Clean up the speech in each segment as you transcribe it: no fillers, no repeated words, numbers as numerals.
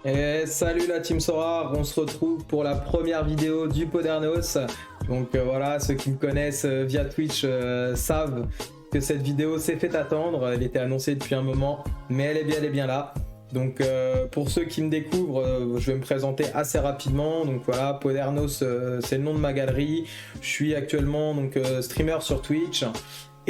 Et salut la team Sora, on se retrouve pour la première vidéo du Podernos. Donc voilà, ceux qui me connaissent via Twitch savent que cette vidéo s'est fait attendre. Elle était annoncée depuis un moment, mais elle est bien là. Donc pour ceux qui me découvrent, je vais me présenter assez rapidement. Donc voilà, Podernos, c'est le nom de ma galerie. Je suis actuellement streamer sur Twitch.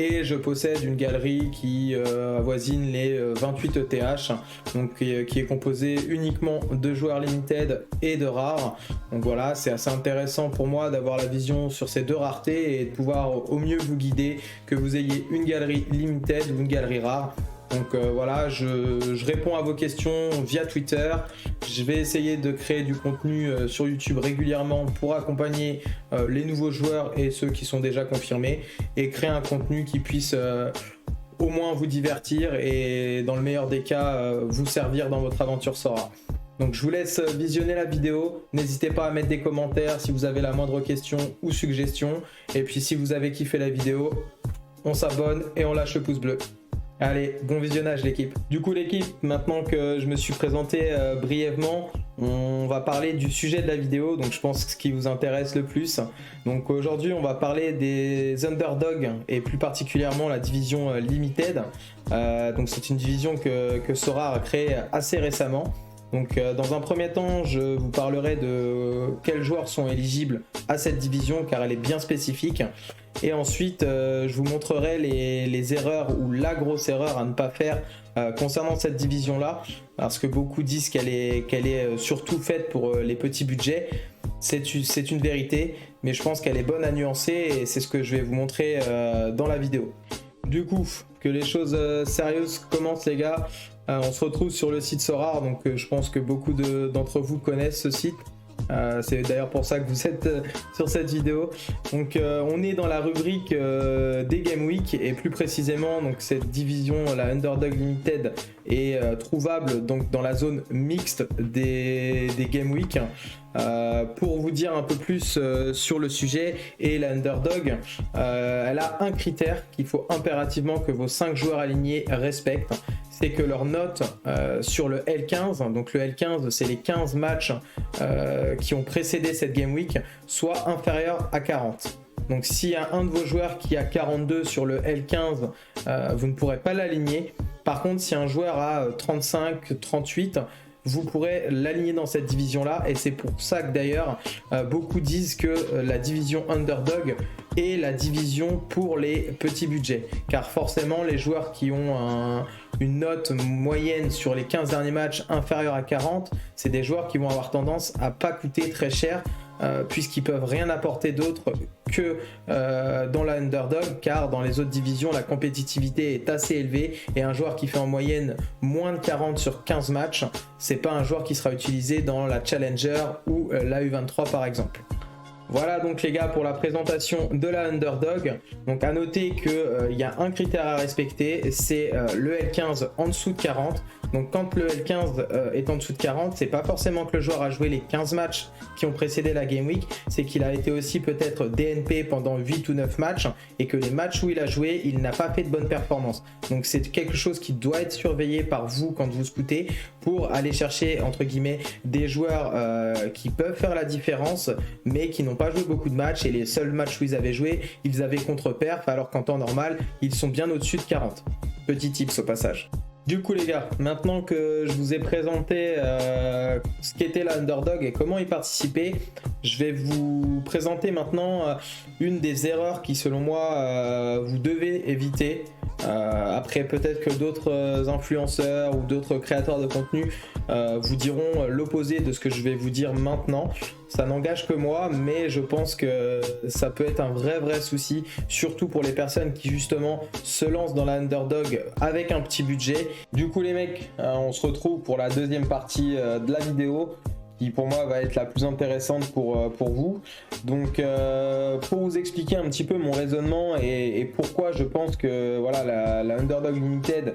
Et je possède une galerie qui avoisine les 28 ETH, donc qui est composée uniquement de joueurs limited et de rares. Donc voilà, c'est assez intéressant pour moi d'avoir la vision sur ces deux raretés et de pouvoir au mieux vous guider, que vous ayez une galerie limited ou une galerie rare. Donc voilà, je réponds à vos questions via Twitter. Je vais essayer de créer du contenu sur YouTube régulièrement pour accompagner les nouveaux joueurs et ceux qui sont déjà confirmés, et créer un contenu qui puisse au moins vous divertir et dans le meilleur des cas vous servir dans votre aventure Sora. Donc je vous laisse visionner la vidéo. N'hésitez pas à mettre des commentaires si vous avez la moindre question ou suggestion. Et puis si vous avez kiffé la vidéo, on s'abonne et on lâche le pouce bleu. Allez, bon visionnage l'équipe. Du coup l'équipe, maintenant que je me suis présenté brièvement, on va parler du sujet de la vidéo, donc je pense ce qui vous intéresse le plus. Donc aujourd'hui on va parler des underdogs et plus particulièrement la division limited. Donc c'est une division que Sora a créée assez récemment. Donc dans un premier temps, je vous parlerai de quels joueurs sont éligibles à cette division car elle est bien spécifique. Et ensuite, je vous montrerai les erreurs ou la grosse erreur à ne pas faire concernant cette division-là, parce que beaucoup disent qu'elle est surtout faite pour les petits budgets. C'est une vérité, mais je pense qu'elle est bonne à nuancer et c'est ce que je vais vous montrer dans la vidéo. Du coup, que les choses sérieuses commencent les gars. On se retrouve sur le site Sora, donc je pense que beaucoup d'entre vous connaissent ce site. C'est d'ailleurs pour ça que vous êtes sur cette vidéo. Donc on est dans la rubrique des Game Week, et plus précisément donc cette division, la Underdog Limited, est trouvable donc dans la zone mixte des Game Week. Pour vous dire un peu plus sur le sujet et la Underdog, elle a un critère qu'il faut impérativement que vos 5 joueurs alignés respectent. C'est que leur note sur le L15, donc le L15 c'est les 15 matchs qui ont précédé cette Game Week, soit inférieure à 40. Donc s'il y a un de vos joueurs qui a 42 sur le L15, vous ne pourrez pas l'aligner. Par contre, si un joueur a 35, 38, vous pourrez l'aligner dans cette division-là, et c'est pour ça que d'ailleurs beaucoup disent que la division Underdog est la division pour les petits budgets, car forcément les joueurs qui ont une note moyenne sur les 15 derniers matchs inférieure à 40, c'est des joueurs qui vont avoir tendance à pas coûter très cher, puisqu'ils peuvent rien apporter d'autre que dans la Underdog, car dans les autres divisions la compétitivité est assez élevée, et un joueur qui fait en moyenne moins de 40 sur 15 matchs, c'est pas un joueur qui sera utilisé dans la Challenger ou la U23 par exemple. Voilà donc les gars pour la présentation de la Underdog. Donc à noter qu'il y a un critère à respecter, c'est le L15 en dessous de 40. Donc quand le L15 est en dessous de 40, c'est pas forcément que le joueur a joué les 15 matchs qui ont précédé la Game Week, c'est qu'il a été aussi peut-être DNP pendant 8 ou 9 matchs, et que les matchs où il a joué, il n'a pas fait de bonne performance. Donc c'est quelque chose qui doit être surveillé par vous quand vous scoutez, pour aller chercher entre guillemets des joueurs qui peuvent faire la différence, mais qui n'ont pas joué beaucoup de matchs, et les seuls matchs où ils avaient joué, ils avaient contre-perf, alors qu'en temps normal, ils sont bien au-dessus de 40. Petit tips au passage. Du coup les gars, maintenant que je vous ai présenté ce qu'était la Underdog et comment y participer, je vais vous présenter maintenant une des erreurs qui selon moi vous devez éviter. Après peut-être que d'autres influenceurs ou d'autres créateurs de contenu vous diront l'opposé de ce que je vais vous dire maintenant. Ça n'engage que moi, mais je pense que ça peut être un vrai souci, surtout pour les personnes qui justement se lancent dans la Underdog avec un petit budget. Du coup les mecs, on se retrouve pour la deuxième partie de la vidéo, qui pour moi va être la plus intéressante pour vous. Donc pour vous expliquer un petit peu mon raisonnement et pourquoi je pense que voilà, la Underdog Limited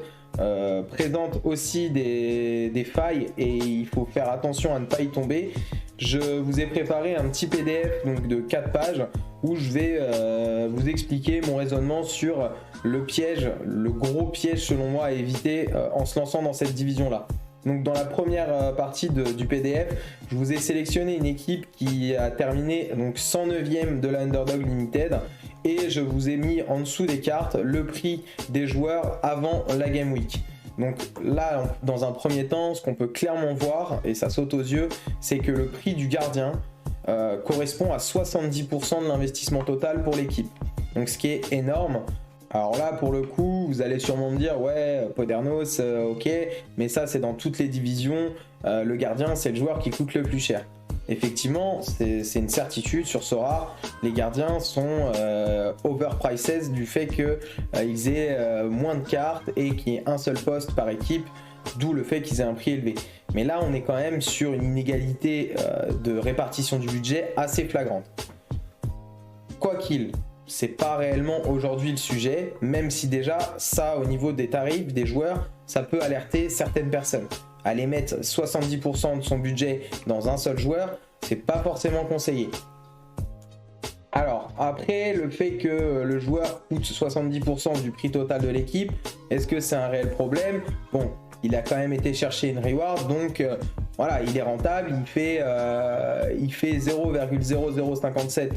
présente aussi des failles, et il faut faire attention à ne pas y tomber. Je vous ai préparé un petit PDF donc de 4 pages où je vais vous expliquer mon raisonnement sur le piège, le gros piège selon moi à éviter en se lançant dans cette division là. Donc dans la première partie du PDF, je vous ai sélectionné une équipe qui a terminé donc 109e de la Underdog Limited et je vous ai mis en dessous des cartes le prix des joueurs avant la Game Week. Donc là, dans un premier temps, ce qu'on peut clairement voir, et ça saute aux yeux, c'est que le prix du gardien correspond à 70% de l'investissement total pour l'équipe. Donc ce qui est énorme. Alors là, pour le coup, vous allez sûrement me dire, ouais, Podernos, ok, mais ça, c'est dans toutes les divisions. Le gardien, c'est le joueur qui coûte le plus cher. Effectivement, c'est une certitude sur Sora. Les gardiens sont overpriced du fait qu'ils aient moins de cartes et qu'il y ait un seul poste par équipe, d'où le fait qu'ils aient un prix élevé. Mais là, on est quand même sur une inégalité de répartition du budget assez flagrante. Quoi qu'il, c'est pas réellement aujourd'hui le sujet, même si déjà ça, au niveau des tarifs des joueurs, ça peut alerter certaines personnes. Aller mettre 70% de son budget dans un seul joueur, c'est pas forcément conseillé. Alors après, le fait que le joueur coûte 70% du prix total de l'équipe, est-ce que c'est un réel problème? Bon, il a quand même été chercher une reward, donc voilà, il est rentable, il fait 0,0057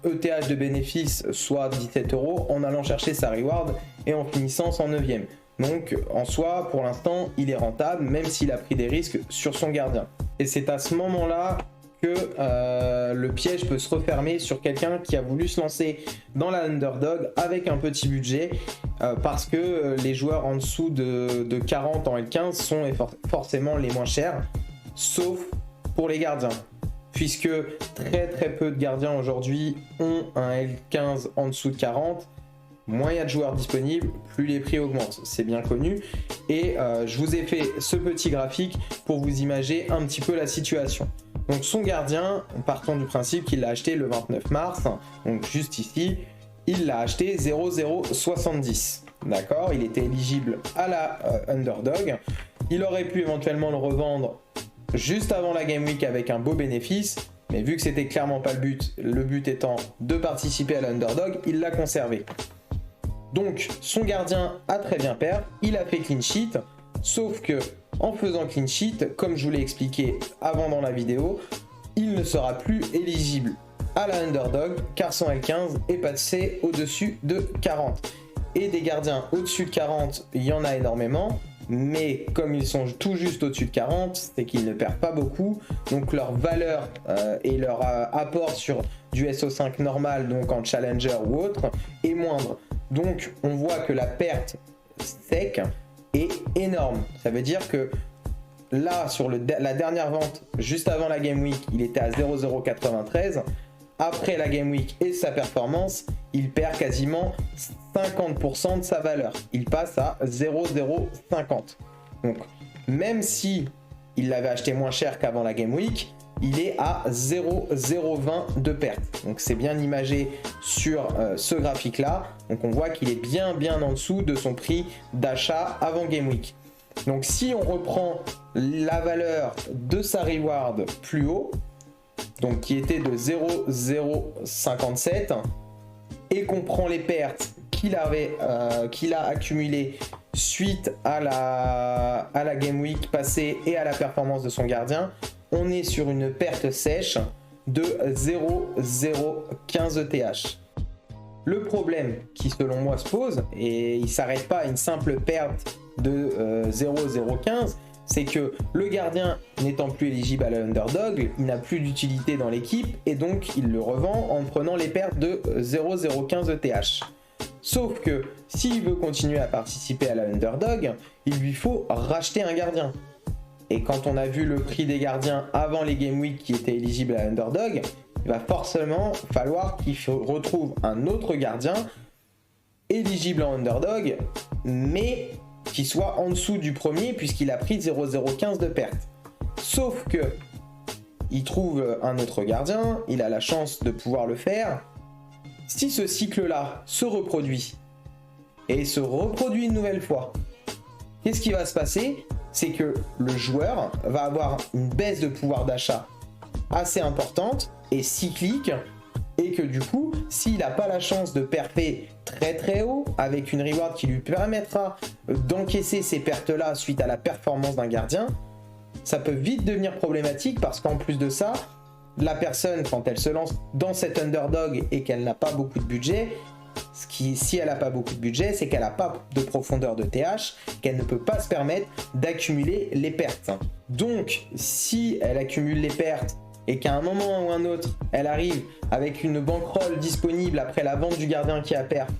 ETH de bénéfice, soit 17 € en allant chercher sa reward et en finissant 109e. Donc en soi, pour l'instant, il est rentable, même s'il a pris des risques sur son gardien. Et c'est à ce moment-là que le piège peut se refermer sur quelqu'un qui a voulu se lancer dans la Underdog avec un petit budget, parce que les joueurs en dessous de 40 en L15 sont forcément les moins chers, sauf pour les gardiens. Puisque très peu de gardiens aujourd'hui ont un L15 en dessous de 40, moins il y a de joueurs disponibles, plus les prix augmentent, c'est bien connu. Et je vous ai fait ce petit graphique pour vous imager un petit peu la situation. Donc son gardien, partons du principe qu'il l'a acheté le 29 mars, donc juste ici, il l'a acheté 0,070. D'accord, il était éligible à la Underdog. Il aurait pu éventuellement le revendre juste avant la Game Week avec un beau bénéfice, mais vu que c'était clairement pas le but étant de participer à l'Underdog, il l'a conservé. Donc son gardien a très bien perdu, il a fait clean sheet, sauf que en faisant clean sheet, comme je vous l'ai expliqué avant dans la vidéo, il ne sera plus éligible à la Underdog car son L15 est passé au-dessus de 40. Et des gardiens au-dessus de 40, il y en a énormément. Mais comme ils sont tout juste au-dessus de 40, c'est qu'ils ne perdent pas beaucoup. Donc leur valeur et leur apport sur du SO5 normal, donc en Challenger ou autre, est moindre. Donc on voit que la perte sec est énorme. Ça veut dire que là, sur la dernière vente, juste avant la Game Week, il était à 0,093. Après la Game Week et sa performance, il perd quasiment 50% de sa valeur. Il passe à 0,050. Donc, même si il l'avait acheté moins cher qu'avant la Game Week, il est à 0,020 de perte. Donc, c'est bien imagé sur ce graphique-là. Donc, on voit qu'il est bien en dessous de son prix d'achat avant Game Week. Donc, si on reprend la valeur de sa reward plus haut, donc qui était de 0,057, et qu'on prend les pertes qu'il a accumulées suite à la Game Week passée et à la performance de son gardien, on est sur une perte sèche de 0,015 ETH. Le problème qui selon moi se pose, et il ne s'arrête pas à une simple perte de 0,015, c'est que le gardien n'étant plus éligible à la Underdog, il n'a plus d'utilité dans l'équipe et donc il le revend en prenant les pertes de 0,015 ETH. Sauf que s'il veut continuer à participer à la Underdog, il lui faut racheter un gardien. Et quand on a vu le prix des gardiens avant les Game Week qui étaient éligibles à la Underdog, il va forcément falloir qu'il retrouve un autre gardien éligible en Underdog, mais qui soit en dessous du premier puisqu'il a pris 0,015 de perte. Sauf que il trouve un autre gardien, il a la chance de pouvoir le faire. Si ce cycle-là se reproduit et se reproduit une nouvelle fois, qu'est-ce qui va se passer? C'est que le joueur va avoir une baisse de pouvoir d'achat assez importante et cyclique et que du coup, s'il n'a pas la chance de perfer très très haut, avec une reward qui lui permettra d'encaisser ces pertes-là suite à la performance d'un gardien, ça peut vite devenir problématique parce qu'en plus de ça, la personne, quand elle se lance dans cet underdog et qu'elle n'a pas beaucoup de budget, si elle n'a pas beaucoup de budget, c'est qu'elle n'a pas de profondeur de TH, qu'elle ne peut pas se permettre d'accumuler les pertes. Donc, si elle accumule les pertes et qu'à un moment ou un autre, elle arrive avec une bankroll disponible après la vente du gardien qui a perte,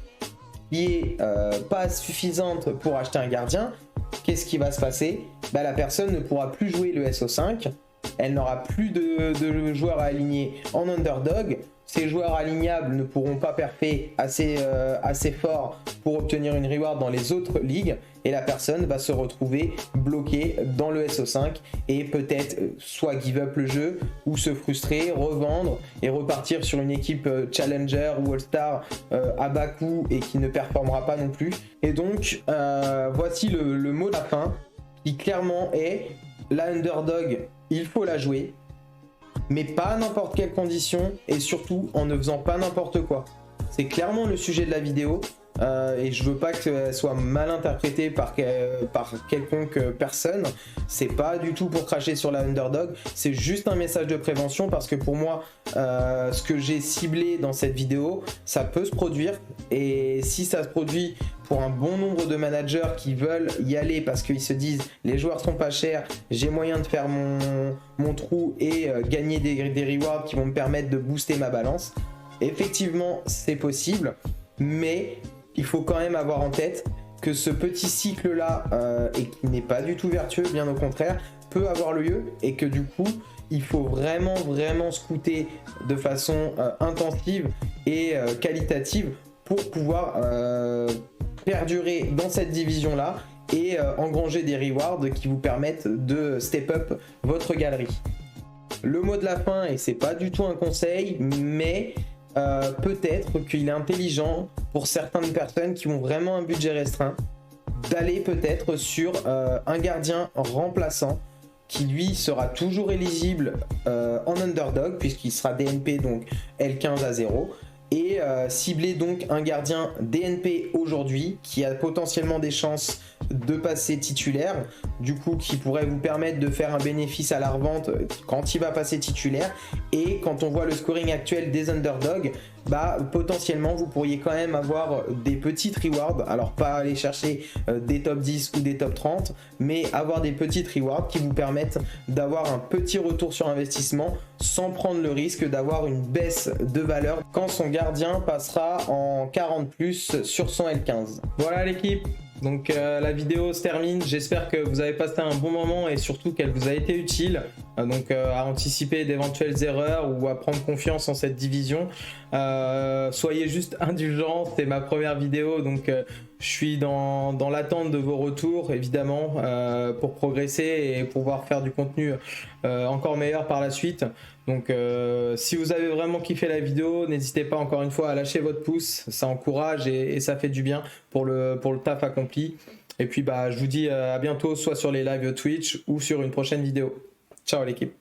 qui est pas suffisante pour acheter un gardien, qu'est-ce qui va se passer? La personne ne pourra plus jouer le SO5, elle n'aura plus de joueurs à aligner en underdog, ces joueurs alignables ne pourront pas perfer assez fort pour obtenir une reward dans les autres ligues, et la personne va se retrouver bloquée dans le SO5 et peut-être soit give up le jeu ou se frustrer, revendre et repartir sur une équipe Challenger ou All-Star à bas coût et qui ne performera pas non plus. Et donc voici le mot de la fin qui clairement est: la underdog, il faut la jouer, mais pas à n'importe quelle condition et surtout en ne faisant pas n'importe quoi. C'est clairement le sujet de la vidéo et je veux pas qu'elle soit mal interprétée par quelconque personne. C'est pas du tout pour cracher sur la underdog, c'est juste un message de prévention parce que pour moi, ce que j'ai ciblé dans cette vidéo, ça peut se produire, et si ça se produit pour un bon nombre de managers qui veulent y aller parce qu'ils se disent les joueurs sont pas chers, j'ai moyen de faire mon trou et gagner des rewards qui vont me permettre de booster ma balance, effectivement c'est possible, mais il faut quand même avoir en tête que ce petit cycle là et qui n'est pas du tout vertueux, bien au contraire, peut avoir lieu, et que du coup il faut vraiment scouter de façon intensive et qualitative pour pouvoir perdurer dans cette division là et engranger des rewards qui vous permettent de step up votre galerie. Le mot de la fin, et c'est pas du tout un conseil, mais peut-être qu'il est intelligent pour certaines personnes qui ont vraiment un budget restreint d'aller peut-être sur un gardien remplaçant qui lui sera toujours éligible en underdog puisqu'il sera DNP, donc L15 à 0, et cibler donc un gardien DNP aujourd'hui qui a potentiellement des chances de passer titulaire, du coup qui pourrait vous permettre de faire un bénéfice à la revente quand il va passer titulaire. Et quand on voit le scoring actuel des underdogs, potentiellement vous pourriez quand même avoir des petites rewards, alors pas aller chercher des top 10 ou des top 30, mais avoir des petites rewards qui vous permettent d'avoir un petit retour sur investissement sans prendre le risque d'avoir une baisse de valeur quand son gardien passera en 40+ sur son L15. Voilà l'équipe, donc la vidéo se termine. J'espère que vous avez passé un bon moment et surtout qu'elle vous a été utile, à anticiper d'éventuelles erreurs ou à prendre confiance en cette division. Soyez juste indulgents, c'est ma première vidéo, donc je suis dans l'attente de vos retours évidemment pour progresser et pouvoir faire du contenu encore meilleur par la suite. Donc si vous avez vraiment kiffé la vidéo, n'hésitez pas encore une fois à lâcher votre pouce, ça encourage et ça fait du bien pour le taf accompli. Et puis je vous dis à bientôt, soit sur les lives Twitch ou sur une prochaine vidéo. Ciao l'équipe.